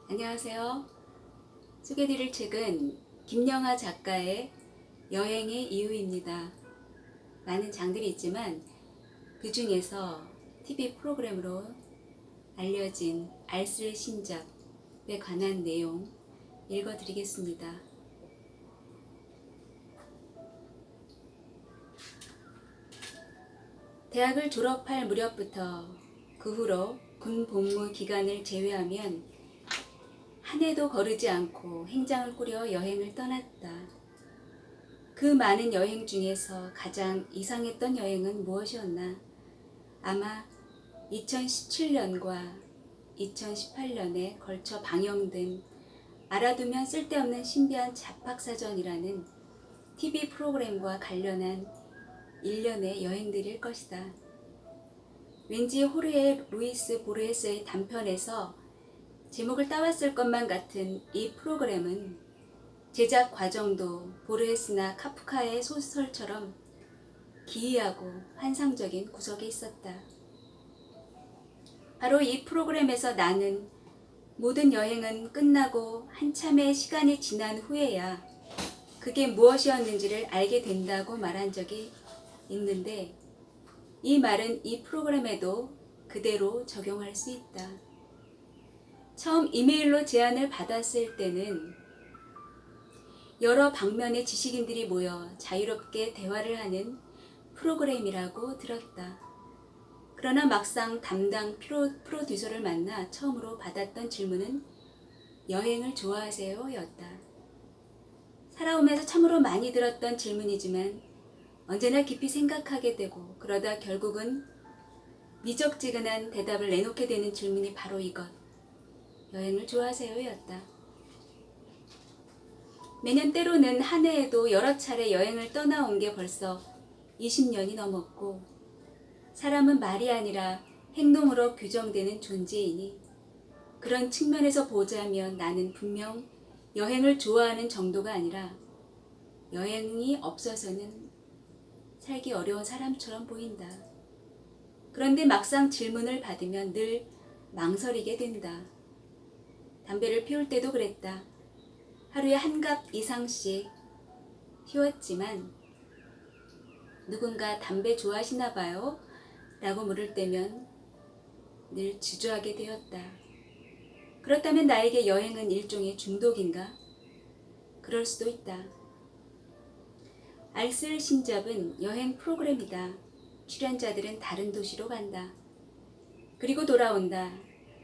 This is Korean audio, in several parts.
안녕하세요. 소개해드릴 책은 김영하 작가의 여행의 이유입니다. 많은 장들이 있지만 그 중에서 TV 프로그램으로 알려진 알쓸 신잡에 관한 내용 읽어드리겠습니다. 대학을 졸업할 무렵부터 그 후로 군 복무 기간을 제외하면 한 해도 거르지 않고 행장을 꾸려 여행을 떠났다. 그 많은 여행 중에서 가장 이상했던 여행은 무엇이었나? 아마 2017년과 2018년에 걸쳐 방영된 알아두면 쓸데없는 신비한 잡학사전이라는 TV 프로그램과 관련한 일련의 여행들일 것이다. 왠지 호르헤 루이스 보르헤스의 단편에서 제목을 따왔을 것만 같은 이 프로그램은 제작 과정도 보르헤스나 카프카의 소설처럼 기이하고 환상적인 구석이 있었다. 바로 이 프로그램에서 나는 모든 여행은 끝나고 한참의 시간이 지난 후에야 그게 무엇이었는지를 알게 된다고 말한 적이 있는데, 이 말은 이 프로그램에도 그대로 적용할 수 있다. 처음 이메일로 제안을 받았을 때는 여러 방면의 지식인들이 모여 자유롭게 대화를 하는 프로그램이라고 들었다. 그러나 막상 담당 프로듀서를 만나 처음으로 받았던 질문은 여행을 좋아하세요? 였다. 살아오면서 참으로 많이 들었던 질문이지만 언제나 깊이 생각하게 되고 그러다 결국은 미적지근한 대답을 내놓게 되는 질문이 바로 이것. 여행을 좋아하세요? 였다. 매년 때로는 한 해에도 여러 차례 여행을 떠나온 게 벌써 20년이 넘었고, 사람은 말이 아니라 행동으로 규정되는 존재이니 그런 측면에서 보자면 나는 분명 여행을 좋아하는 정도가 아니라 여행이 없어서는 살기 어려운 사람처럼 보인다. 그런데 막상 질문을 받으면 늘 망설이게 된다. 담배를 피울 때도 그랬다. 하루에 한 갑 이상씩 피웠지만 누군가 담배 좋아하시나 봐요? 라고 물을 때면 늘 주저하게 되었다. 그렇다면 나에게 여행은 일종의 중독인가? 그럴 수도 있다. 알쓸 신잡은 여행 프로그램이다. 출연자들은 다른 도시로 간다. 그리고 돌아온다.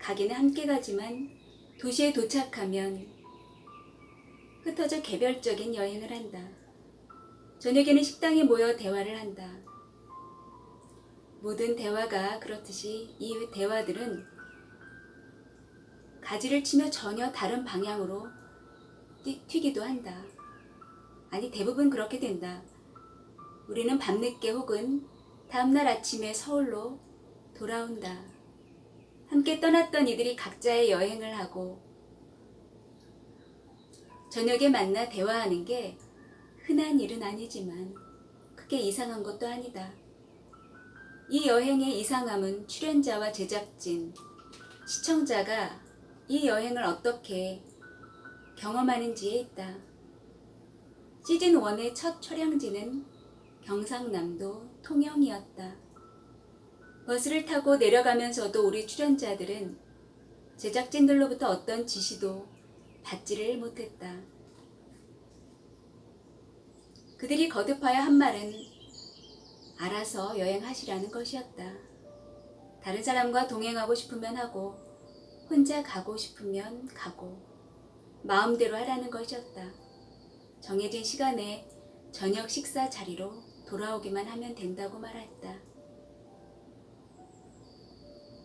가기는 함께 가지만 도시에 도착하면 흩어져 개별적인 여행을 한다. 저녁에는 식당에 모여 대화를 한다. 모든 대화가 그렇듯이 이 대화들은 가지를 치며 전혀 다른 방향으로 튀기도 한다. 아니, 대부분 그렇게 된다. 우리는 밤늦게 혹은 다음날 아침에 서울로 돌아온다. 함께 떠났던 이들이 각자의 여행을 하고 저녁에 만나 대화하는 게 흔한 일은 아니지만 크게 이상한 것도 아니다. 이 여행의 이상함은 출연자와 제작진, 시청자가 이 여행을 어떻게 경험하는지에 있다. 시즌 1의 첫 촬영지는 경상남도 통영이었다. 버스를 타고 내려가면서도 우리 출연자들은 제작진들로부터 어떤 지시도 받지를 못했다. 그들이 거듭하여 한 말은 알아서 여행하시라는 것이었다. 다른 사람과 동행하고 싶으면 하고 혼자 가고 싶으면 가고 마음대로 하라는 것이었다. 정해진 시간에 저녁 식사 자리로 돌아오기만 하면 된다고 말했다.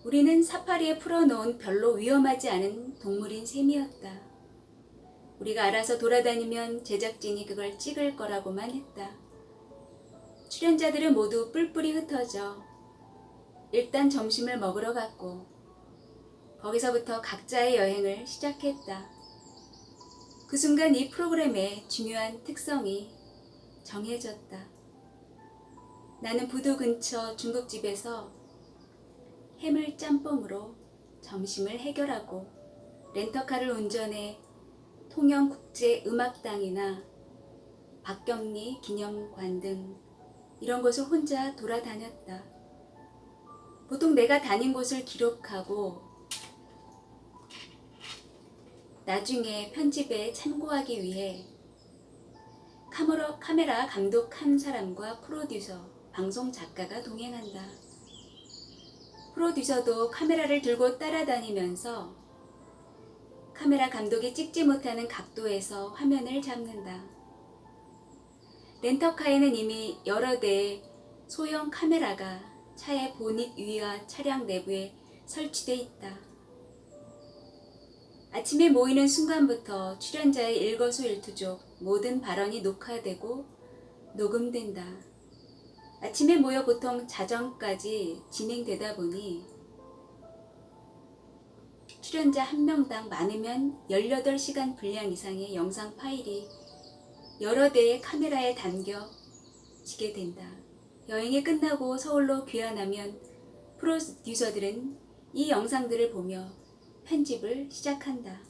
우리는 사파리에 풀어놓은 별로 위험하지 않은 동물인 셈이었다. 우리가 알아서 돌아다니면 제작진이 그걸 찍을 거라고만 했다. 출연자들은 모두 뿔뿔이 흩어져 일단 점심을 먹으러 갔고 거기서부터 각자의 여행을 시작했다. 그 순간 이 프로그램의 중요한 특성이 정해졌다. 나는 부두 근처 중국집에서 해물 짬뽕으로 점심을 해결하고 렌터카를 운전해 통영국제음악당이나 박경리 기념관 등 이런 곳을 혼자 돌아다녔다. 보통 내가 다닌 곳을 기록하고 나중에 편집에 참고하기 위해 카메라 감독 한 사람과 프로듀서, 방송 작가가 동행한다. 프로듀서도 카메라를 들고 따라다니면서 카메라 감독이 찍지 못하는 각도에서 화면을 잡는다. 렌터카에는 이미 여러 대의 소형 카메라가 차의 보닛 위와 차량 내부에 설치돼 있다. 아침에 모이는 순간부터 출연자의 일거수일투족 모든 발언이 녹화되고 녹음된다. 아침에 모여 보통 자정까지 진행되다 보니 출연자 한 명당 많으면 18시간 분량 이상의 영상 파일이 여러 대의 카메라에 담겨지게 된다. 여행이 끝나고 서울로 귀환하면 프로듀서들은 이 영상들을 보며 편집을 시작한다.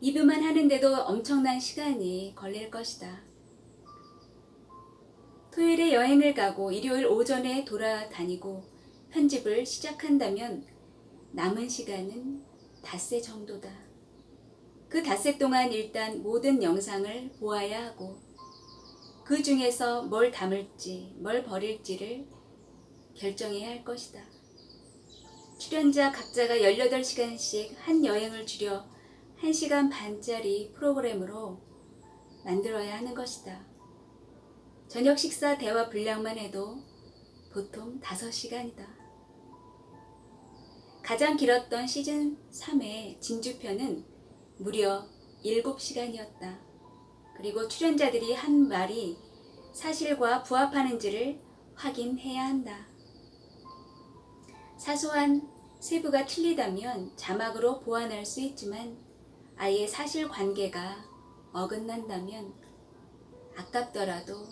리뷰만 하는데도 엄청난 시간이 걸릴 것이다. 토요일에 여행을 가고 일요일 오전에 돌아다니고 편집을 시작한다면 남은 시간은 닷새 정도다. 그 닷새 동안 일단 모든 영상을 보아야 하고 그 중에서 뭘 담을지 뭘 버릴지를 결정해야 할 것이다. 출연자 각자가 18시간씩 한 여행을 줄여 1시간 반짜리 프로그램으로 만들어야 하는 것이다. 저녁 식사 대화 분량만 해도 보통 5시간이다. 가장 길었던 시즌 3의 진주편은 무려 7시간이었다. 그리고 출연자들이 한 말이 사실과 부합하는지를 확인해야 한다. 사소한 세부가 틀리다면 자막으로 보완할 수 있지만 아예 사실관계가 어긋난다면 아깝더라도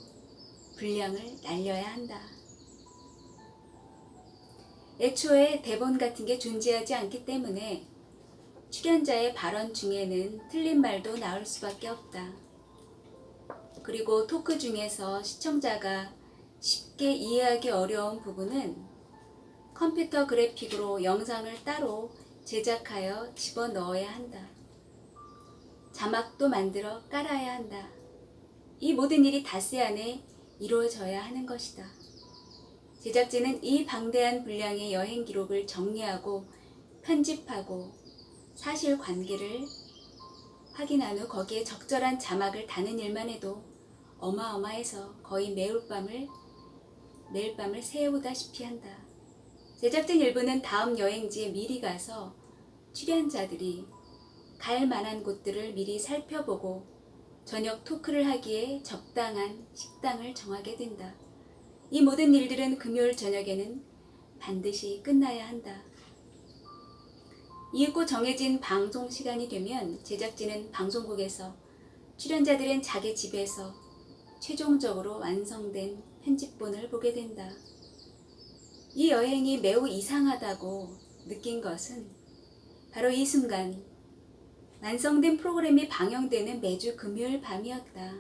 분량을 날려야 한다. 애초에 대본 같은 게 존재하지 않기 때문에 출연자의 발언 중에는 틀린 말도 나올 수밖에 없다. 그리고 토크 중에서 시청자가 쉽게 이해하기 어려운 부분은 컴퓨터 그래픽으로 영상을 따로 제작하여 집어넣어야 한다. 자막도 만들어 깔아야 한다. 이 모든 일이 닷새 안에 이루어져야 하는 것이다. 제작진은 이 방대한 분량의 여행 기록을 정리하고 편집하고 사실관계를 확인한 후 거기에 적절한 자막을 다는 일만 해도 어마어마해서 거의 매일 밤을 새우다시피 한다. 제작진 일부는 다음 여행지에 미리 가서 출연자들이 갈 만한 곳들을 미리 살펴보고 저녁 토크를 하기에 적당한 식당을 정하게 된다. 이 모든 일들은 금요일 저녁에는 반드시 끝나야 한다. 이윽고 정해진 방송 시간이 되면 제작진은 방송국에서 출연자들은 자기 집에서 최종적으로 완성된 편집본을 보게 된다. 이 여행이 매우 이상하다고 느낀 것은 바로 이 순간 완성된 프로그램이 방영되는 매주 금요일 밤이었다.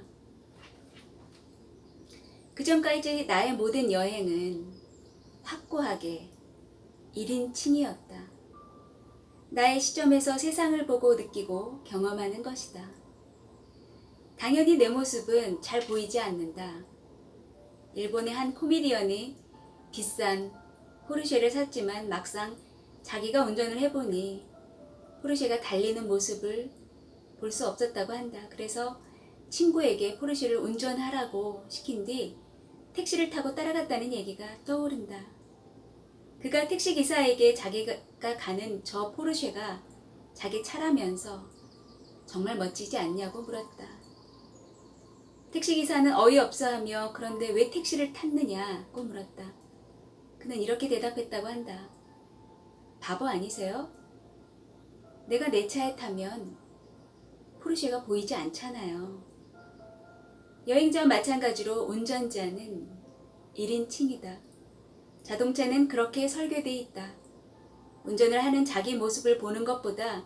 그전까지 나의 모든 여행은 확고하게 1인칭이었다. 나의 시점에서 세상을 보고 느끼고 경험하는 것이다. 당연히 내 모습은 잘 보이지 않는다. 일본의 한 코미디언이 비싼 포르쉐를 샀지만 막상 자기가 운전을 해보니 포르쉐가 달리는 모습을 볼 수 없었다고 한다. 그래서 친구에게 포르쉐를 운전하라고 시킨 뒤 택시를 타고 따라갔다는 얘기가 떠오른다. 그가 택시기사에게 자기가 가는 저 포르쉐가 자기 차라면서 정말 멋지지 않냐고 물었다. 택시기사는 어이없어하며 그런데 왜 택시를 탔느냐고 물었다. 그는 이렇게 대답했다고 한다. 바보 아니세요? 내가 내 차에 타면 포르쉐가 보이지 않잖아요. 여행자와 마찬가지로 운전자는 1인칭이다. 자동차는 그렇게 설계되어 있다. 운전을 하는 자기 모습을 보는 것보다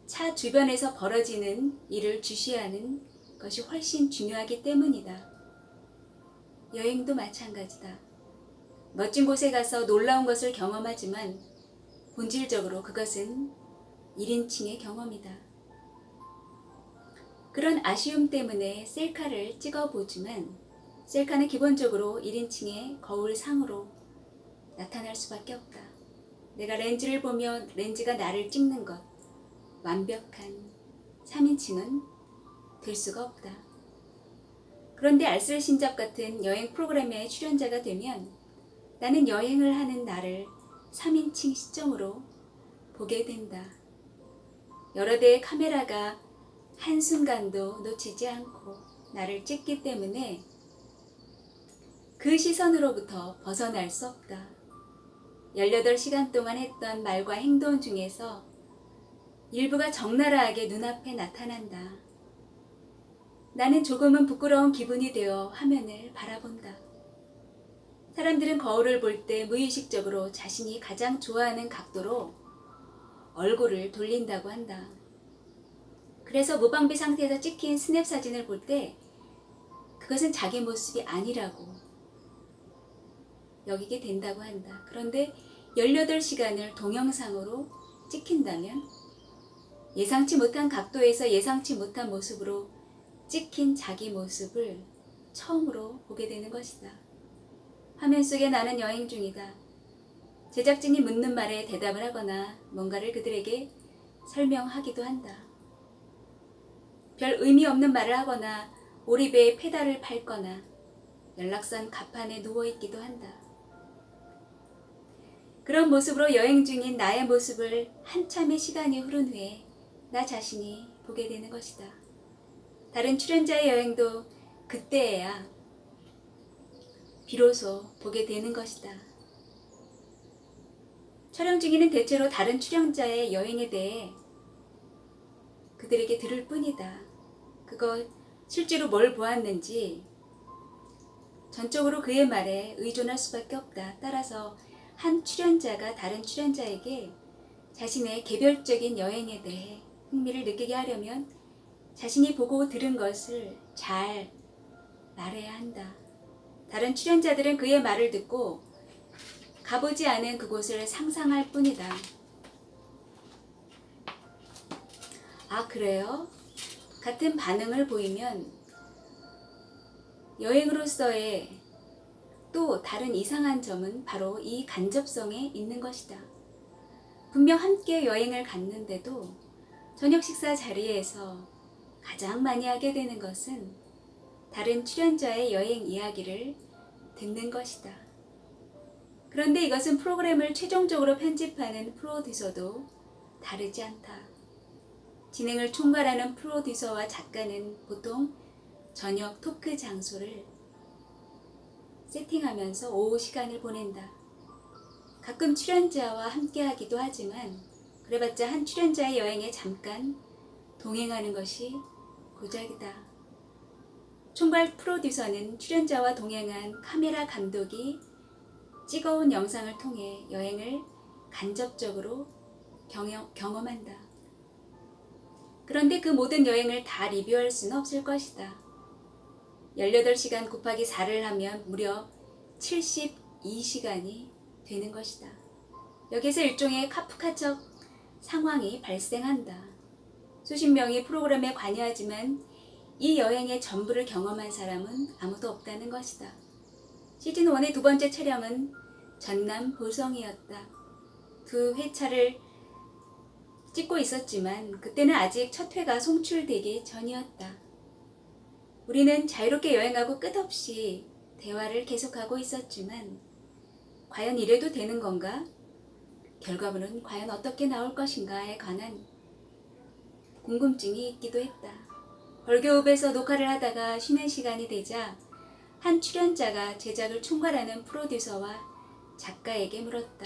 차 주변에서 벌어지는 일을 주시하는 것이 훨씬 중요하기 때문이다. 여행도 마찬가지다. 멋진 곳에 가서 놀라운 것을 경험하지만 본질적으로 그것은 1인칭의 경험이다. 그런 아쉬움 때문에 셀카를 찍어보지만 셀카는 기본적으로 1인칭의 거울상으로 나타날 수밖에 없다. 내가 렌즈를 보며 렌즈가 나를 찍는 것, 완벽한 3인칭은 될 수가 없다. 그런데 알쓸신잡 같은 여행 프로그램의 출연자가 되면 나는 여행을 하는 나를 3인칭 시점으로 보게 된다. 여러 대의 카메라가 한순간도 놓치지 않고 나를 찍기 때문에 그 시선으로부터 벗어날 수 없다. 18시간 동안 했던 말과 행동 중에서 일부가 적나라하게 눈앞에 나타난다. 나는 조금은 부끄러운 기분이 되어 화면을 바라본다. 사람들은 거울을 볼 때 무의식적으로 자신이 가장 좋아하는 각도로 얼굴을 돌린다고 한다. 그래서 무방비 상태에서 찍힌 스냅 사진을 볼 때 그것은 자기 모습이 아니라고 여기게 된다고 한다. 그런데 18시간을 동영상으로 찍힌다면 예상치 못한 각도에서 예상치 못한 모습으로 찍힌 자기 모습을 처음으로 보게 되는 것이다. 화면 속에 나는 여행 중이다. 제작진이 묻는 말에 대답을 하거나 뭔가를 그들에게 설명하기도 한다. 별 의미 없는 말을 하거나 오리배에 페달을 밟거나 연락선 갑판에 누워있기도 한다. 그런 모습으로 여행 중인 나의 모습을 한참의 시간이 흐른 후에 나 자신이 보게 되는 것이다. 다른 출연자의 여행도 그때에야 비로소 보게 되는 것이다. 촬영 중에는 대체로 다른 출연자의 여행에 대해 그들에게 들을 뿐이다. 그것 실제로 뭘 보았는지 전적으로 그의 말에 의존할 수밖에 없다. 따라서 한 출연자가 다른 출연자에게 자신의 개별적인 여행에 대해 흥미를 느끼게 하려면 자신이 보고 들은 것을 잘 말해야 한다. 다른 출연자들은 그의 말을 듣고 가보지 않은 그곳을 상상할 뿐이다. 아, 그래요? 같은 반응을 보이면 여행으로서의 또 다른 이상한 점은 바로 이 간접성에 있는 것이다. 분명 함께 여행을 갔는데도 저녁 식사 자리에서 가장 많이 하게 되는 것은 다른 출연자의 여행 이야기를 듣는 것이다. 그런데 이것은 프로그램을 최종적으로 편집하는 프로듀서도 다르지 않다. 진행을 총괄하는 프로듀서와 작가는 보통 저녁 토크 장소를 세팅하면서 오후 시간을 보낸다. 가끔 출연자와 함께 하기도 하지만 그래봤자 한 출연자의 여행에 잠깐 동행하는 것이 고작이다. 총괄 프로듀서는 출연자와 동행한 카메라 감독이 찍어온 영상을 통해 여행을 간접적으로 경험한다. 그런데 그 모든 여행을 다 리뷰할 수는 없을 것이다. 18시간 곱하기 4를 하면 무려 72시간이 되는 것이다. 여기서 일종의 카프카적 상황이 발생한다. 수십 명이 프로그램에 관여하지만 이 여행의 전부를 경험한 사람은 아무도 없다는 것이다. 시즌 1의 두 번째 촬영은 전남 보성이었다. 2회차를 찍고 있었지만 그때는 아직 첫 회가 송출되기 전이었다. 우리는 자유롭게 여행하고 끝없이 대화를 계속하고 있었지만 과연 이래도 되는 건가? 결과물은 과연 어떻게 나올 것인가에 관한 궁금증이 있기도 했다. 벌교읍에서 녹화를 하다가 쉬는 시간이 되자 한 출연자가 제작을 총괄하는 프로듀서와 작가에게 물었다.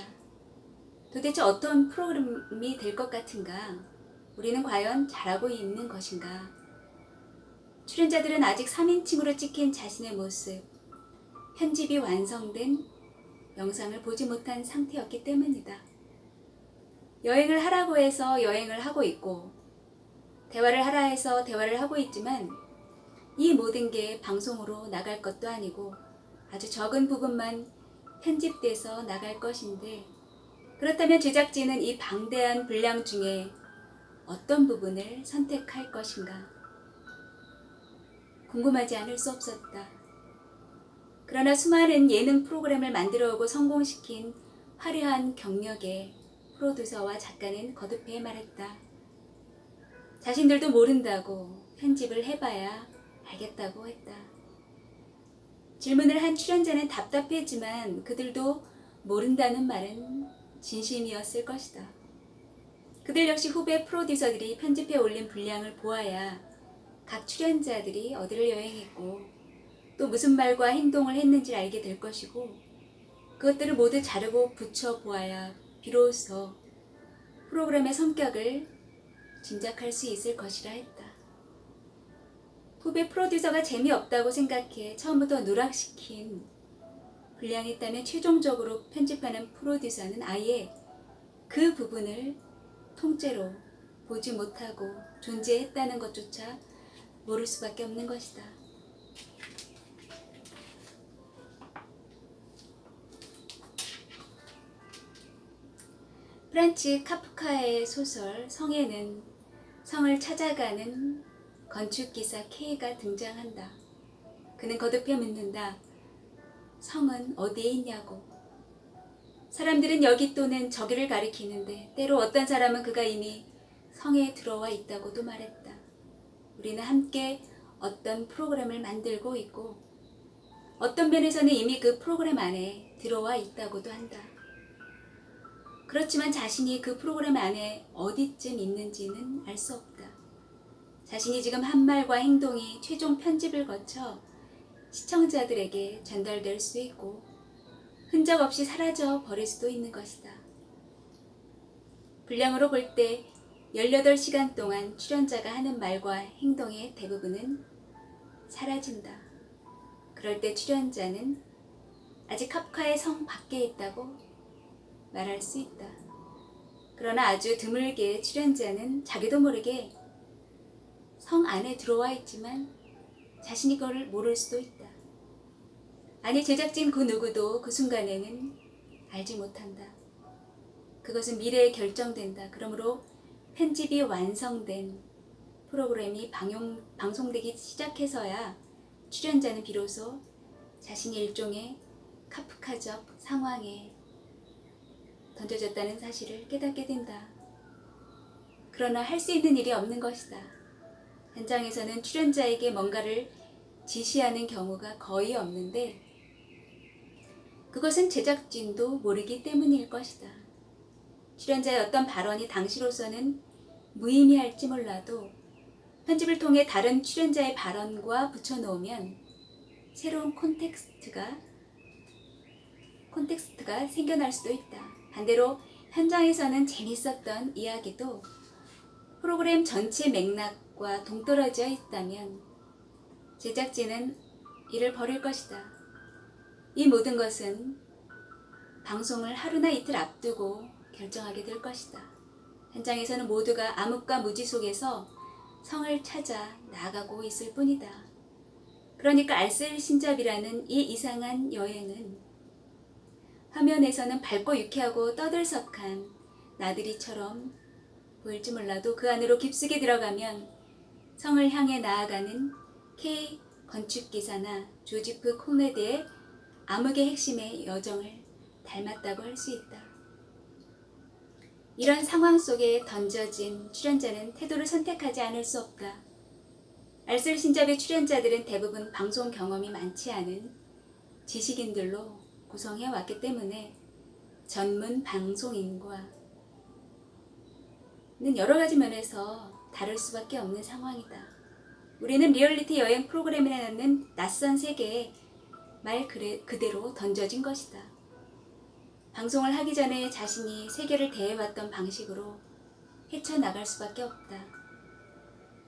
도대체 어떤 프로그램이 될 것 같은가? 우리는 과연 잘하고 있는 것인가? 출연자들은 아직 3인칭으로 찍힌 자신의 모습, 편집이 완성된 영상을 보지 못한 상태였기 때문이다. 여행을 하라고 해서 여행을 하고 있고, 대화를 하라 해서 대화를 하고 있지만 이 모든 게 방송으로 나갈 것도 아니고 아주 적은 부분만 편집돼서 나갈 것인데, 그렇다면 제작진은 이 방대한 분량 중에 어떤 부분을 선택할 것인가? 궁금하지 않을 수 없었다. 그러나 수많은 예능 프로그램을 만들어오고 성공시킨 화려한 경력의 프로듀서와 작가는 거듭해 말했다. 자신들도 모른다고, 편집을 해봐야 알겠다고 했다. 질문을 한 출연자는 답답했지만 그들도 모른다는 말은 진심이었을 것이다. 그들 역시 후배 프로듀서들이 편집해 올린 분량을 보아야 각 출연자들이 어디를 여행했고 또 무슨 말과 행동을 했는지 알게 될 것이고, 그것들을 모두 자르고 붙여보아야 비로소 프로그램의 성격을 짐작할 수 있을 것이라 했다. 후배 프로듀서가 재미없다고 생각해 처음부터 누락시킨 분량이 있다면 최종적으로 편집하는 프로듀서는 아예 그 부분을 통째로 보지 못하고 존재했다는 것조차 모를 수밖에 없는 것이다. 프란츠 카프카의 소설 성에는 성을 찾아가는 건축기사 K가 등장한다. 그는 거듭해 묻는다. 성은 어디에 있냐고. 사람들은 여기 또는 저기를 가리키는데 때로 어떤 사람은 그가 이미 성에 들어와 있다고도 말했다. 우리는 함께 어떤 프로그램을 만들고 있고 어떤 면에서는 이미 그 프로그램 안에 들어와 있다고도 한다. 그렇지만 자신이 그 프로그램 안에 어디쯤 있는지는 알 수 없다. 자신이 지금 한 말과 행동이 최종 편집을 거쳐 시청자들에게 전달될 수 있고 흔적 없이 사라져 버릴 수도 있는 것이다. 분량으로 볼 때 18시간 동안 출연자가 하는 말과 행동의 대부분은 사라진다. 그럴 때 출연자는 아직 카프카의 성 밖에 있다고 말할 수 있다. 그러나 아주 드물게 출연자는 자기도 모르게 성 안에 들어와 있지만 자신이 그걸 모를 수도 있다. 아니, 제작진 그 누구도 그 순간에는 알지 못한다. 그것은 미래에 결정된다. 그러므로 편집이 완성된 프로그램이 방송되기 시작해서야 출연자는 비로소 자신이 일종의 카프카적 상황에 던져졌다는 사실을 깨닫게 된다. 그러나 할 수 있는 일이 없는 것이다. 현장에서는 출연자에게 뭔가를 지시하는 경우가 거의 없는데 그것은 제작진도 모르기 때문일 것이다. 출연자의 어떤 발언이 당시로서는 무의미할지 몰라도 편집을 통해 다른 출연자의 발언과 붙여놓으면 새로운 콘텍스트가 생겨날 수도 있다. 반대로 현장에서는 재밌었던 이야기도 프로그램 전체 맥락과 동떨어져 있다면 제작진은 이를 버릴 것이다. 이 모든 것은 방송을 하루나 이틀 앞두고 결정하게 될 것이다. 현장에서는 모두가 암흑과 무지 속에서 성을 찾아 나아가고 있을 뿐이다. 그러니까 알쓸신잡이라는 이 이상한 여행은 화면에서는 밝고 유쾌하고 떠들썩한 나들이처럼 보일지 몰라도 그 안으로 깊숙이 들어가면 성을 향해 나아가는 K 건축기사나 조지프 콘레드의 암흑의 핵심의 여정을 닮았다고 할 수 있다. 이런 상황 속에 던져진 출연자는 태도를 선택하지 않을 수 없다. 알쓸신잡의 출연자들은 대부분 방송 경험이 많지 않은 지식인들로 구성해 왔기 때문에 전문 방송인과는 여러 가지 면에서 다를 수밖에 없는 상황이다. 우리는 리얼리티 여행 프로그램이라는 낯선 세계에 말 그대로 던져진 것이다. 방송을 하기 전에 자신이 세계를 대해왔던 방식으로 헤쳐나갈 수밖에 없다.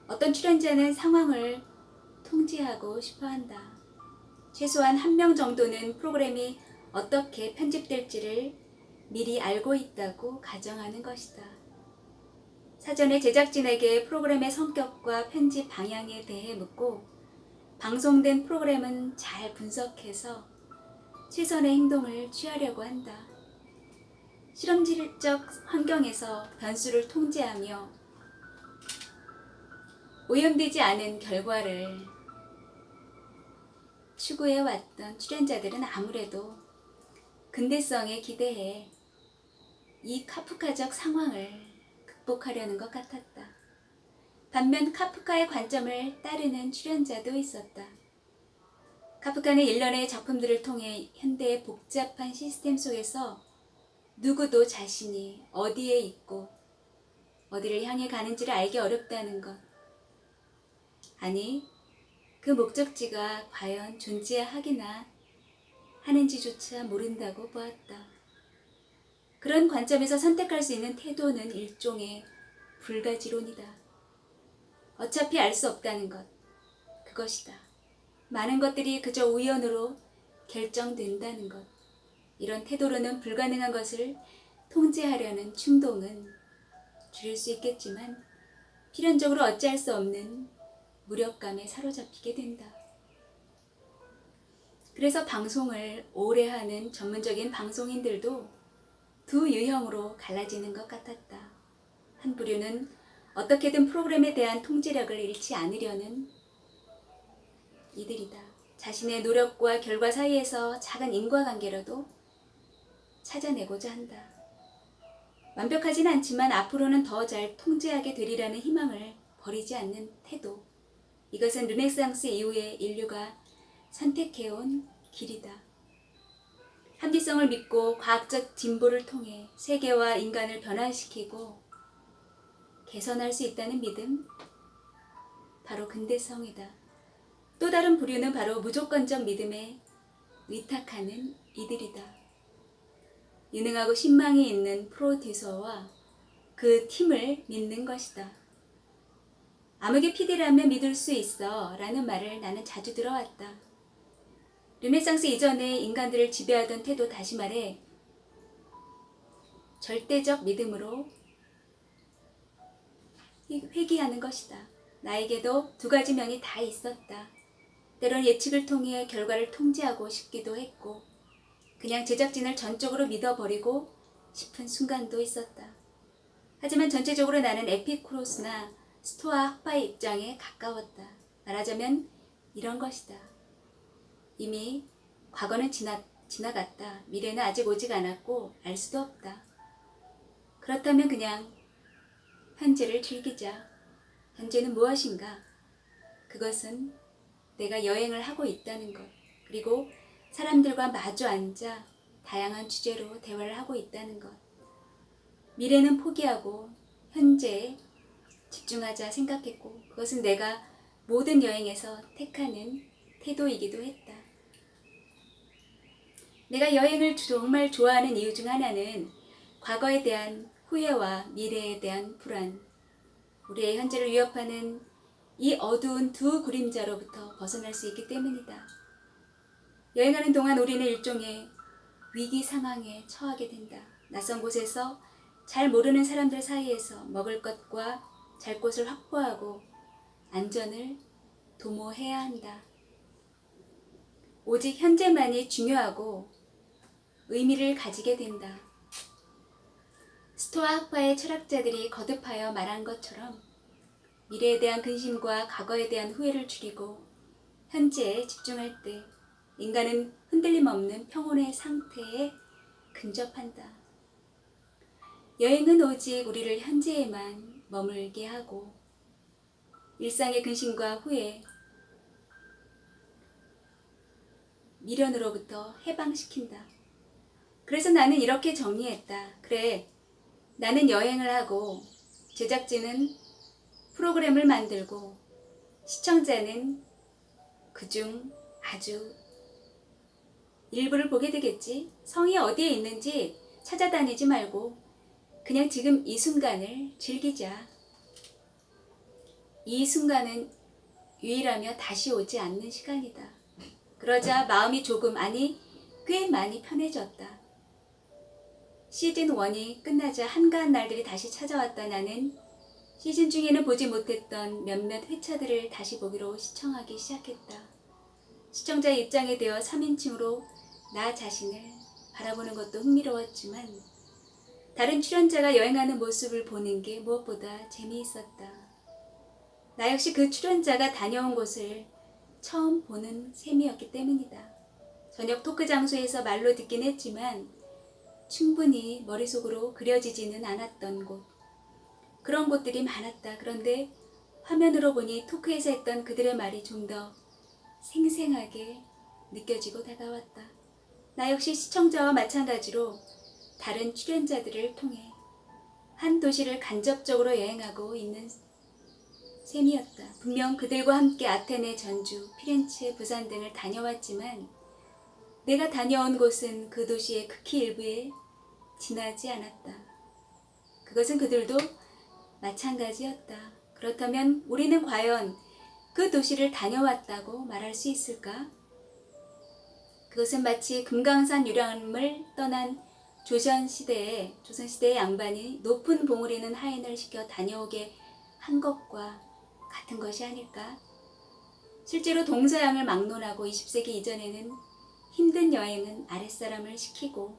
어떤 출연자는 상황을 통제하고 싶어한다. 최소한 한 명 정도는 프로그램이 어떻게 편집될지를 미리 알고 있다고 가정하는 것이다. 사전에 제작진에게 프로그램의 성격과 편집 방향에 대해 묻고 방송된 프로그램은 잘 분석해서 최선의 행동을 취하려고 한다. 실험적 환경에서 변수를 통제하며 오염되지 않은 결과를 추구해왔던 출연자들은 아무래도 근대성에 기대해 이 카프카적 상황을 극복하려는 것 같았다. 반면 카프카의 관점을 따르는 출연자도 있었다. 카프카는 일련의 작품들을 통해 현대의 복잡한 시스템 속에서 누구도 자신이 어디에 있고 어디를 향해 가는지를 알기 어렵다는 것. 아니, 그 목적지가 과연 존재하기나 하는지조차 모른다고 보았다. 그런 관점에서 선택할 수 있는 태도는 일종의 불가지론이다. 어차피 알 수 없다는 것, 그것이다. 많은 것들이 그저 우연으로 결정된다는 것. 이런 태도로는 불가능한 것을 통제하려는 충동은 줄일 수 있겠지만 필연적으로 어찌할 수 없는 무력감에 사로잡히게 된다. 그래서 방송을 오래 하는 전문적인 방송인들도 두 유형으로 갈라지는 것 같았다. 한 부류는 어떻게든 프로그램에 대한 통제력을 잃지 않으려는 이들이다. 자신의 노력과 결과 사이에서 작은 인과관계라도 찾아내고자 한다. 완벽하진 않지만 앞으로는 더 잘 통제하게 되리라는 희망을 버리지 않는 태도. 이것은 르네상스 이후에 인류가 선택해온 길이다. 합리성을 믿고 과학적 진보를 통해 세계와 인간을 변화시키고 개선할 수 있다는 믿음, 바로 근대성이다. 또 다른 부류는 바로 무조건적 믿음에 위탁하는 이들이다. 유능하고 신망이 있는 프로듀서와 그 팀을 믿는 것이다. 암흑의 PD라면 믿을 수 있어 라는 말을 나는 자주 들어왔다. 르네상스 이전에 인간들을 지배하던 태도, 다시 말해 절대적 믿음으로 회귀하는 것이다. 나에게도 두 가지 면이 다 있었다. 때론 예측을 통해 결과를 통제하고 싶기도 했고 그냥 제작진을 전적으로 믿어버리고 싶은 순간도 있었다. 하지만 전체적으로 나는 에피쿠로스나 스토아 학파의 입장에 가까웠다. 말하자면 이런 것이다. 이미 과거는 지나갔다. 미래는 아직 오직 않았고 알 수도 없다. 그렇다면 그냥 현재를 즐기자. 현재는 무엇인가? 그것은 내가 여행을 하고 있다는 것, 그리고 사람들과 마주 앉아 다양한 주제로 대화를 하고 있다는 것. 미래는 포기하고 현재에 집중하자 생각했고 그것은 내가 모든 여행에서 택하는 태도이기도 했다. 내가 여행을 정말 좋아하는 이유 중 하나는 과거에 대한 후회와 미래에 대한 불안, 우리의 현재를 위협하는 이 어두운 두 그림자로부터 벗어날 수 있기 때문이다. 여행하는 동안 우리는 일종의 위기 상황에 처하게 된다. 낯선 곳에서 잘 모르는 사람들 사이에서 먹을 것과 잘 곳을 확보하고 안전을 도모해야 한다. 오직 현재만이 중요하고 의미를 가지게 된다. 스토아 학파의 철학자들이 거듭하여 말한 것처럼 미래에 대한 근심과 과거에 대한 후회를 줄이고 현재에 집중할 때 인간은 흔들림 없는 평온의 상태에 근접한다. 여행은 오직 우리를 현재에만 머물게 하고 일상의 근심과 후회, 미련으로부터 해방시킨다. 그래서 나는 이렇게 정리했다. 그래, 나는 여행을 하고 제작진은 프로그램을 만들고 시청자는 그중 아주 일부를 보게 되겠지. 성이 어디에 있는지 찾아다니지 말고 그냥 지금 이 순간을 즐기자. 이 순간은 유일하며 다시 오지 않는 시간이다. 그러자 마음이 조금, 아니 꽤 많이 편해졌다. 시즌 1이 끝나자 한가한 날들이 다시 찾아왔다. 나는 시즌 중에는 보지 못했던 몇몇 회차들을 다시 보기로 시청하기 시작했다. 시청자의 입장에 되어 3인칭으로 나 자신을 바라보는 것도 흥미로웠지만 다른 출연자가 여행하는 모습을 보는 게 무엇보다 재미있었다. 나 역시 그 출연자가 다녀온 곳을 처음 보는 셈이었기 때문이다. 저녁 토크 장소에서 말로 듣긴 했지만 충분히 머릿속으로 그려지지는 않았던 곳. 그런 곳들이 많았다. 그런데 화면으로 보니 토크에서 했던 그들의 말이 좀 더 생생하게 느껴지고 다가왔다. 나 역시 시청자와 마찬가지로 다른 출연자들을 통해 한 도시를 간접적으로 여행하고 있는 셈이었다. 분명 그들과 함께 아테네, 전주, 피렌체, 부산 등을 다녀왔지만 내가 다녀온 곳은 그 도시의 극히 일부에 지나지 않았다. 그것은 그들도 마찬가지였다. 그렇다면 우리는 과연 그 도시를 다녀왔다고 말할 수 있을까? 그것은 마치 금강산 유람을 떠난 조선시대의 양반이 높은 봉우리는 하인을 시켜 다녀오게 한 것과 같은 것이 아닐까? 실제로 동서양을 막론하고 20세기 이전에는 힘든 여행은 아랫사람을 시키고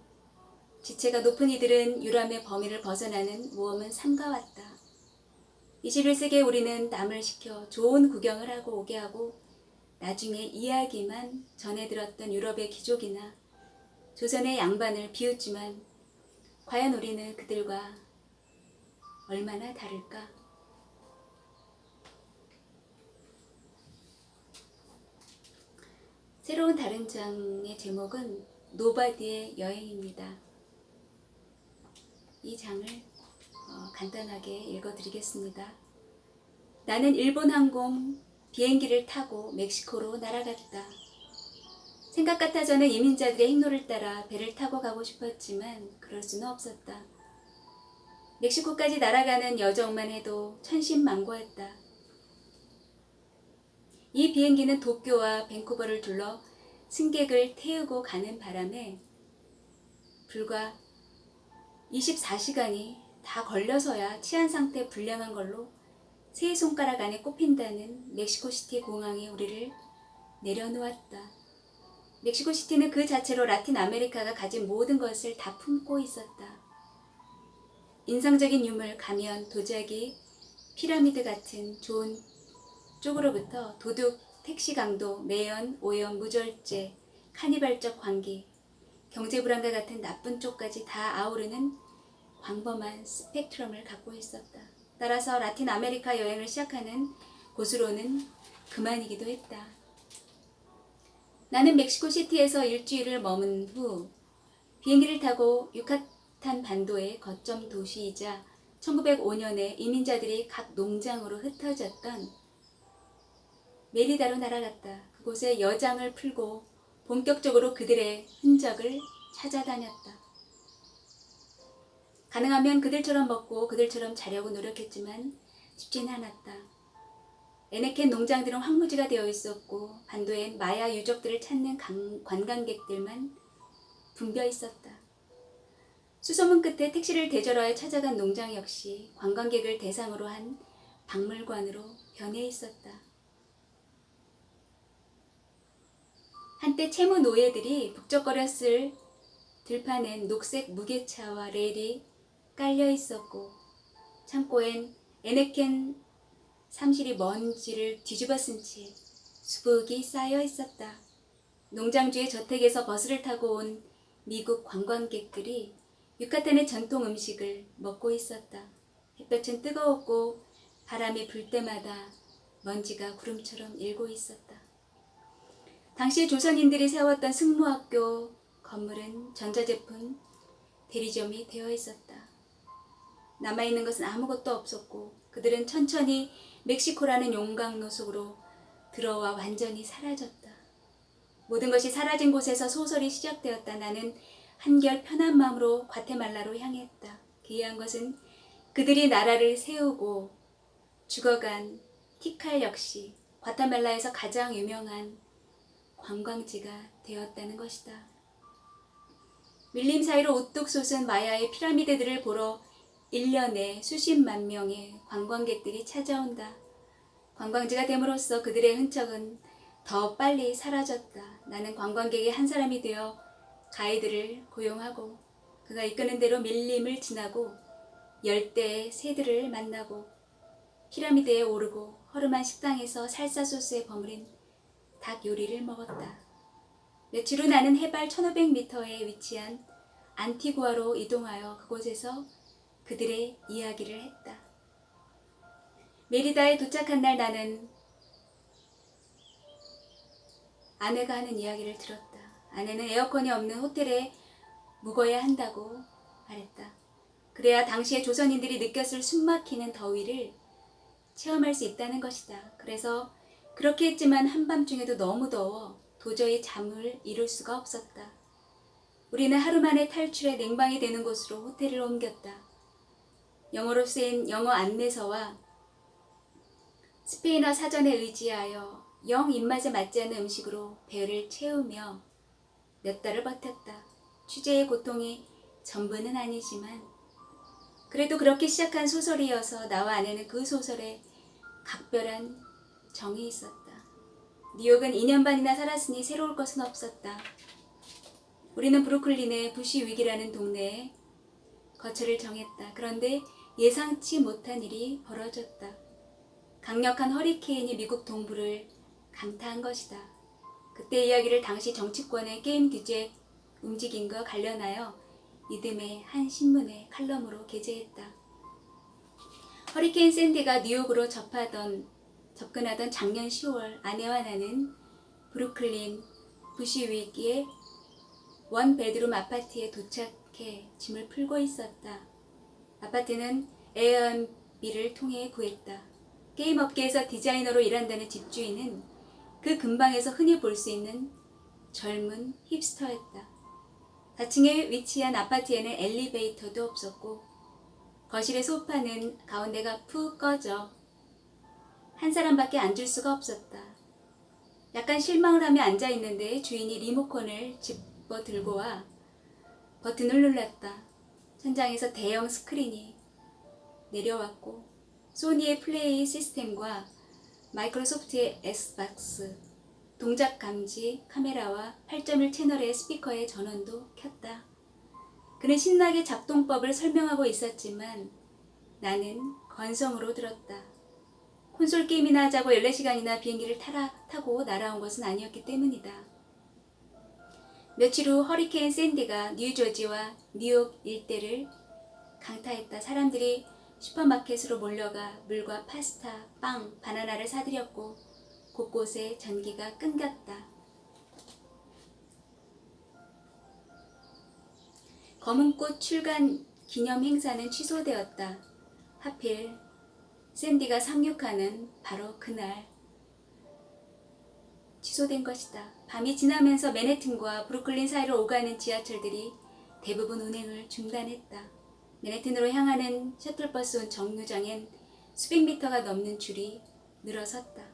지체가 높은 이들은 유람의 범위를 벗어나는 모험은 삼가왔다. 21세기에 우리는 남을 시켜 좋은 구경을 하고 오게 하고 나중에 이야기만 전해 들었던 유럽의 귀족이나 조선의 양반을 비웃지만 과연 우리는 그들과 얼마나 다를까? 새로운 다른 장의 제목은 노바디의 여행입니다. 이 장을 간단하게 읽어드리겠습니다. 나는 일본 항공 비행기를 타고 멕시코로 날아갔다. 생각 같아 저는 이민자들의 행로를 따라 배를 타고 가고 싶었지만 그럴 수는 없었다. 멕시코까지 날아가는 여정만 해도 천신만고였다. 이 비행기는 도쿄와 밴쿠버를 둘러 승객을 태우고 가는 바람에 불과 24시간이 다 걸려서야 치안 상태 불량한 걸로 세 손가락 안에 꼽힌다는 멕시코시티 공항에 우리를 내려놓았다. 멕시코시티는 그 자체로 라틴 아메리카가 가진 모든 것을 다 품고 있었다. 인상적인 유물, 가면, 도자기, 피라미드 같은 좋은 쪽으로부터 도둑, 택시 강도, 매연, 오염, 무절제, 카니발적 광기, 경제 불안과 같은 나쁜 쪽까지 다 아우르는 광범한 스펙트럼을 갖고 있었다. 따라서 라틴 아메리카 여행을 시작하는 곳으로는 그만이기도 했다. 나는 멕시코시티에서 일주일을 머문 후 비행기를 타고 유카탄 반도의 거점 도시이자 1905년에 이민자들이 각 농장으로 흩어졌던 메리다로 날아갔다. 그곳에 여장을 풀고 본격적으로 그들의 흔적을 찾아다녔다. 가능하면 그들처럼 먹고 그들처럼 자려고 노력했지만 쉽지는 않았다. 에네켄 농장들은 황무지가 되어 있었고 반도엔 마야 유적들을 찾는 관광객들만 붐벼 있었다. 수소문 끝에 택시를 대절하여 찾아간 농장 역시 관광객을 대상으로 한 박물관으로 변해 있었다. 한때 채무 노예들이 북적거렸을 들판엔 녹색 무게차와 레일이 깔려 있었고 창고엔 에네켄 삼실이 먼지를 뒤집어 쓴 채 수북이 쌓여 있었다. 농장주의 저택에서 버스를 타고 온 미국 관광객들이 유카탄의 전통 음식을 먹고 있었다. 햇볕은 뜨거웠고 바람이 불 때마다 먼지가 구름처럼 일고 있었다. 당시 조선인들이 세웠던 승무학교 건물은 전자제품 대리점이 되어 있었다. 남아있는 것은 아무것도 없었고 그들은 천천히 멕시코라는 용광로 속으로 들어와 완전히 사라졌다. 모든 것이 사라진 곳에서 소설이 시작되었다. 나는 한결 편한 마음으로 과테말라로 향했다. 기이한 것은 그들이 나라를 세우고 죽어간 티칼 역시 과테말라에서 가장 유명한 관광지가 되었다는 것이다. 밀림 사이로 우뚝 솟은 마야의 피라미드들을 보러 1년에 수십만 명의 관광객들이 찾아온다. 관광지가 됨으로써 그들의 흔적은 더 빨리 사라졌다. 나는 관광객의 한 사람이 되어 가이드를 고용하고 그가 이끄는 대로 밀림을 지나고 열대의 새들을 만나고 피라미드에 오르고 허름한 식당에서 살사 소스에 버무린 닭 요리를 먹었다. 며칠 후 나는 해발 1500m에 위치한 안티구아로 이동하여 그곳에서 그들의 이야기를 했다. 메리다에 도착한 날 나는 아내가 하는 이야기를 들었다. 아내는 에어컨이 없는 호텔에 묵어야 한다고 말했다. 그래야 당시에 조선인들이 느꼈을 숨막히는 더위를 체험할 수 있다는 것이다. 그래서 그렇게 했지만 한밤중에도 너무 더워 도저히 잠을 이룰 수가 없었다. 우리는 하루 만에 탈출해 냉방이 되는 곳으로 호텔을 옮겼다. 영어로 쓰인 영어 안내서와 스페인어 사전에 의지하여 영 입맛에 맞지 않는 음식으로 배를 채우며 몇 달을 버텼다. 취재의 고통이 전부는 아니지만 그래도 그렇게 시작한 소설이어서 나와 아내는 그 소설에 각별한 정이 있었다. 뉴욕은 2년 반이나 살았으니 새로울 것은 없었다. 우리는 브루클린의 부시 위기라는 동네에 거처를 정했다. 그런데 예상치 못한 일이 벌어졌다. 강력한 허리케인이 미국 동부를 강타한 것이다. 그때 이야기를 당시 정치권의 게임 규제 움직임과 관련하여 이듬해 한 신문의 칼럼으로 게재했다. 허리케인 샌디가 뉴욕으로 접근하던 작년 10월 아내와 나는 브루클린 부시위기의 원 베드룸 아파트에 도착해 짐을 풀고 있었다. 아파트는 에어비를 통해 구했다. 게임 업계에서 디자이너로 일한다는 집주인은 그 근방에서 흔히 볼 수 있는 젊은 힙스터였다. 4층에 위치한 아파트에는 엘리베이터도 없었고 거실의 소파는 가운데가 푹 꺼져 한 사람밖에 앉을 수가 없었다. 약간 실망을 하며 앉아있는데 주인이 리모컨을 집어 들고 와 버튼을 눌렀다. 천장에서 대형 스크린이 내려왔고 소니의 플레이 시스템과 마이크로소프트의 엑스박스, 동작 감지 카메라와 8.1 채널의 스피커의 전원도 켰다. 그는 신나게 작동법을 설명하고 있었지만 나는 건성으로 들었다. 콘솔 게임이나 하자고 14시간이나 비행기를 타고 날아온 것은 아니었기 때문이다. 며칠 후 허리케인 샌디가 뉴저지와 뉴욕 일대를 강타했다. 사람들이 슈퍼마켓으로 몰려가 물과 파스타, 빵, 바나나를 사들였고 곳곳에 전기가 끊겼다. 검은꽃 출간 기념 행사는 취소되었다. 하필 샌디가 상륙하는 바로 그날 취소된 것이다. 밤이 지나면서 맨해튼과 브루클린 사이로 오가는 지하철들이 대부분 운행을 중단했다. 맨해튼으로 향하는 셔틀버스 정류장엔 수백 미터가 넘는 줄이 늘어섰다.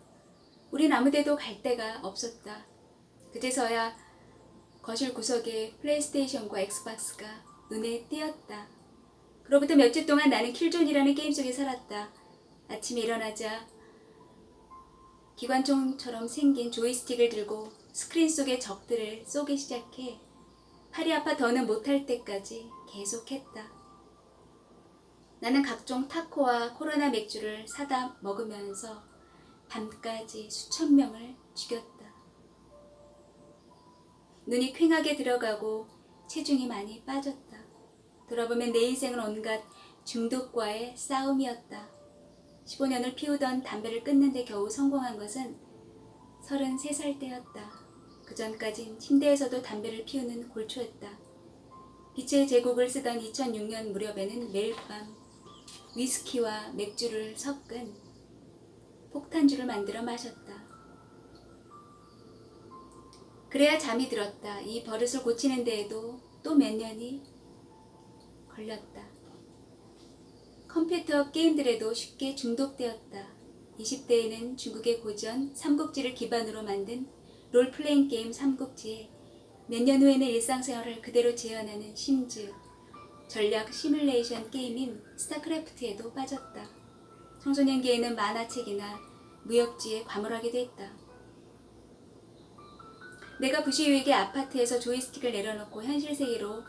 우린 아무데도 갈 데가 없었다. 그제서야 거실 구석에 플레이스테이션과 엑스박스가 눈에 띄었다. 그로부터 며칠 동안 나는 킬존이라는 게임 속에 살았다. 아침에 일어나자 기관총처럼 생긴 조이스틱을 들고 스크린 속의 적들을 쏘기 시작해 팔이 아파 더는 못할 때까지 계속했다. 나는 각종 타코와 코로나 맥주를 사다 먹으면서 밤까지 수천 명을 죽였다. 눈이 퀭하게 들어가고 체중이 많이 빠졌다. 돌아보면 내 인생은 온갖 중독과의 싸움이었다. 15년을 피우던 담배를 끊는 데 겨우 성공한 것은 33살 때였다. 그 전까진 침대에서도 담배를 피우는 골초였다. 빛의 제국을 쓰던 2006년 무렵에는 매일 밤 위스키와 맥주를 섞은 폭탄주를 만들어 마셨다. 그래야 잠이 들었다. 이 버릇을 고치는 데에도 또 몇 년이 걸렸다. 컴퓨터 게임들에도 쉽게 중독되었다. 20대에는 중국의 고전 삼국지를 기반으로 만든 롤플레잉 게임 삼국지에 몇 년 후에는 일상생활을 그대로 재현하는 심즈, 전략 시뮬레이션 게임인 스타크래프트에도 빠졌다. 청소년기에는 만화책이나 무협지에 과몰하게 됐다. 내가 부시유에게 아파트에서 조이스틱을 내려놓고 현실 세계로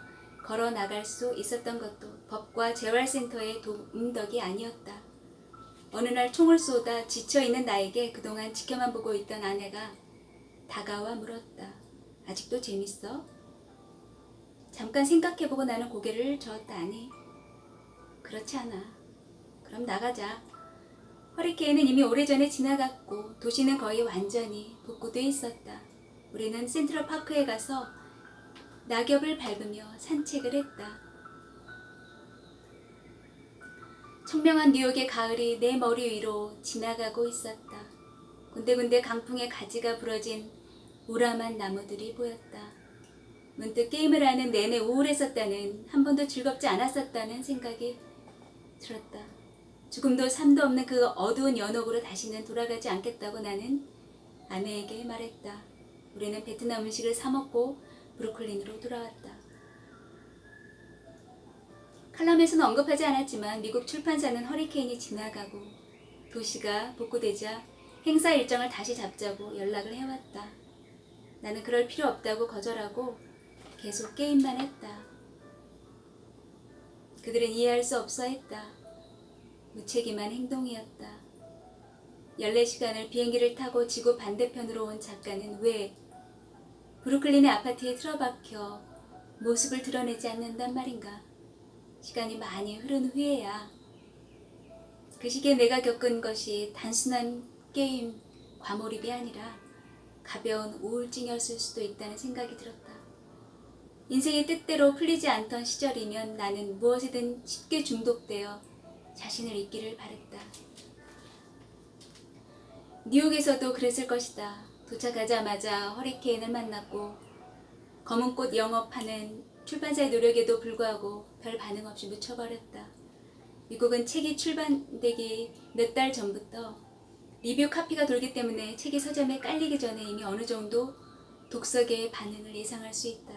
걸어 나갈 수 있었던 것도 법과 재활센터의 도움 덕이 아니었다. 어느 날 총을 쏘다 지쳐있는 나에게 그동안 지켜만 보고 있던 아내가 다가와 물었다. 아직도 재밌어? 잠깐 생각해보고 나는 고개를 저었다니. 그렇지 않아. 그럼 나가자. 허리케인은 이미 오래전에 지나갔고 도시는 거의 완전히 복구돼 있었다. 우리는 센트럴파크에 가서 낙엽을 밟으며 산책을 했다. 청명한 뉴욕의 가을이 내 머리 위로 지나가고 있었다. 군데군데 강풍에 가지가 부러진 우람한 나무들이 보였다. 문득 게임을 하는 내내 우울했었다는, 한 번도 즐겁지 않았었다는 생각이 들었다. 죽음도 삶도 없는 그 어두운 연옥으로 다시는 돌아가지 않겠다고 나는 아내에게 말했다. 우리는 베트남 음식을 사 먹고 브루클린으로 돌아왔다. 칼럼에서는 언급하지 않았지만 미국 출판사는 허리케인이 지나가고 도시가 복구되자 행사 일정을 다시 잡자고 연락을 해왔다. 나는 그럴 필요 없다고 거절하고 계속 게임만 했다. 그들은 이해할 수 없어 했다. 무책임한 행동이었다. 14시간을 비행기를 타고 지구 반대편으로 온 작가는 왜 브루클린의 아파트에 틀어박혀 모습을 드러내지 않는단 말인가. 시간이 많이 흐른 후에야 그 시기에 내가 겪은 것이 단순한 게임 과몰입이 아니라 가벼운 우울증이었을 수도 있다는 생각이 들었다. 인생이 뜻대로 풀리지 않던 시절이면 나는 무엇이든 쉽게 중독되어 자신을 잊기를 바랬다. 뉴욕에서도 그랬을 것이다. 도착하자마자 허리케인을 만났고 검은꽃 영업하는 출판사의 노력에도 불구하고 별 반응 없이 묻혀버렸다. 미국은 책이 출판되기 몇 달 전부터 리뷰 카피가 돌기 때문에 책이 서점에 깔리기 전에 이미 어느 정도 독서계의 반응을 예상할 수 있다.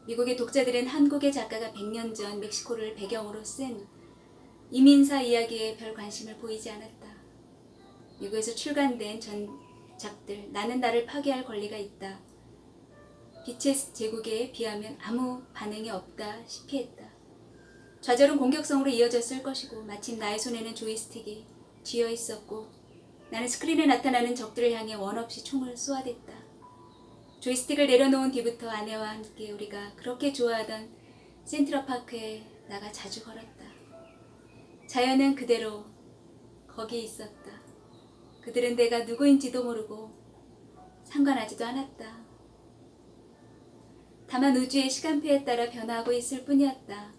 미국의 독자들은 한국의 작가가 100년 전 멕시코를 배경으로 쓴 이민사 이야기에 별 관심을 보이지 않았다. 미국에서 출간된 전작들 나는 나를 파괴할 권리가 있다. 빛의 제국에 비하면 아무 반응이 없다시피 했다. 좌절은 공격성으로 이어졌을 것이고 마침 나의 손에는 조이스틱이 쥐어 있었고 나는 스크린에 나타나는 적들을 향해 원없이 총을 쏘아댔다. 조이스틱을 내려놓은 뒤부터 아내와 함께 우리가 그렇게 좋아하던 센트럴파크에 나가 자주 걸었다. 자연은 그대로 거기 있었다. 그들은 내가 누구인지도 모르고 상관하지도 않았다. 다만 우주의 시간표에 따라 변화하고 있을 뿐이었다.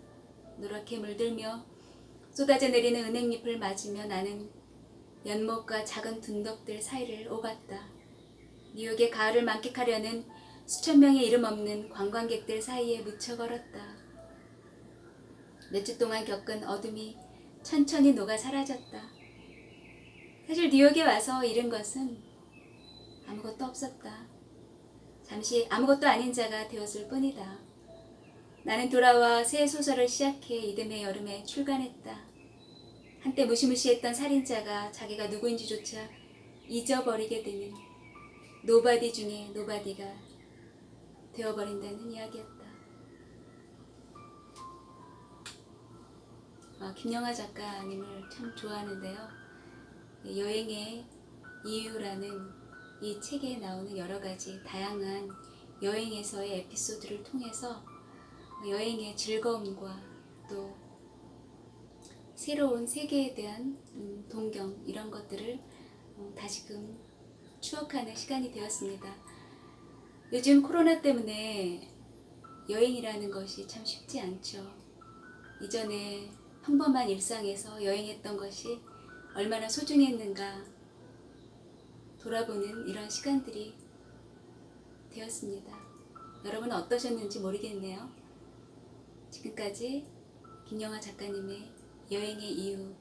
노랗게 물들며 쏟아져 내리는 은행잎을 맞으며 나는 연못과 작은 둔덕들 사이를 오갔다. 뉴욕의 가을을 만끽하려는 수천 명의 이름 없는 관광객들 사이에 묻혀 걸었다. 몇 주 동안 겪은 어둠이 천천히 녹아 사라졌다. 사실 뉴욕에 와서 잃은 것은 아무것도 없었다. 잠시 아무것도 아닌 자가 되었을 뿐이다. 나는 돌아와 새 소설을 시작해 이듬해 여름에 출간했다. 한때 무시무시했던 살인자가 자기가 누구인지조차 잊어버리게 되는 노바디 중에 노바디가 되어버린다는 이야기였다. 김영하 작가님을 참 좋아하는데요. 여행의 이유라는 이 책에 나오는 여러 가지 다양한 여행에서의 에피소드를 통해서 여행의 즐거움과 또 새로운 세계에 대한 동경 이런 것들을 다시금 추억하는 시간이 되었습니다. 요즘 코로나 때문에 여행이라는 것이 참 쉽지 않죠. 이전에 평범한 일상에서 여행했던 것이 얼마나 소중했는가 돌아보는 이런 시간들이 되었습니다. 여러분은 어떠셨는지 모르겠네요. 지금까지 김영하 작가님의 여행의 이유